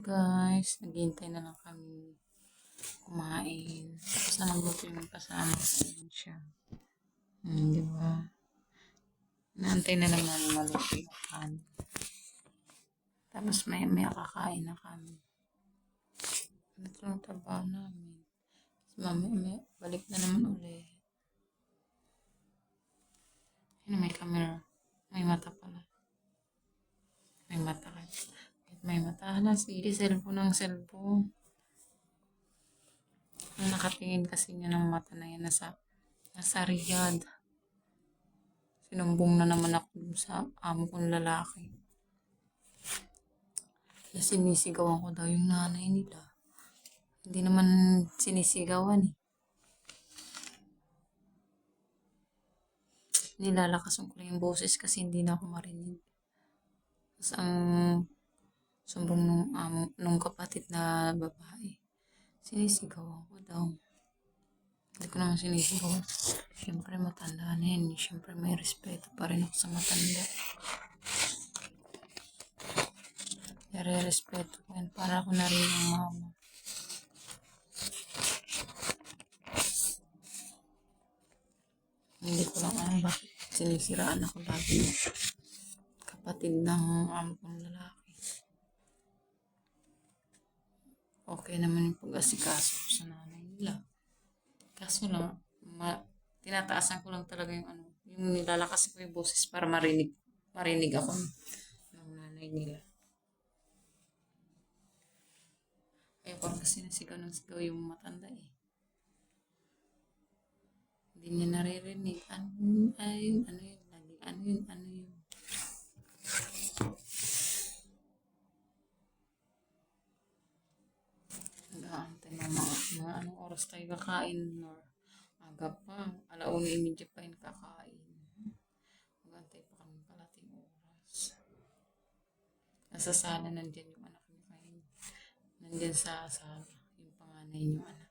Guys, naghihintay na lang kami kumain. Tapos na magluto yung kasama ko. Ayan siya. Di ba? Naantay na lang namin maluto yung kanin. Tapos may kakain na kami. Ito yung trabaho namin. Mami, balik na naman ulit. Ayun, may camera. May mata pala. May mata ka. May mata na sige. Cellphone ng cellphone. Nakatingin kasi niya ng mata na yan. Nasa Riyadh. Sinumbong na naman ako sa amo kong lalaki. Na sinisigawan ko daw yung nanay nila. Hindi naman sinisigawan eh. Nilalakasan ko lang yung boses kasi hindi na ako marinig. Tapos ang sumbong nung kapatid na babae. Sinisigawan ko daw. Hindi ko naman sinisigawan. Siyempre matanda na yun. Siyempre may respeto pa rin ako sa matanda. Nare-respeto ko yun. Para ako na rin yung mama. Hindi ko lang alam bakit sinisiraan ako lagi. Kapatid ng amo kong lalaki. Okay naman yung pag-asikaso ko sa nanay nila. Kaso lang, tinataasan ko lang talaga yung nilalakas ko yung boses para marinig ako ng nanay nila. Ayoko kasi nasigaw ng sigaw yung matanda eh. Hindi niya naririnig. Ano yun. Nag-aantay na mga anong oras tayo kakain or aga pa. 1:30 pa yun kakain. Mag-aantay pa kami kalating oras. Nasa sala nandyan yung anak niya kain. Nandyan sa sala yung panganay niyo anak.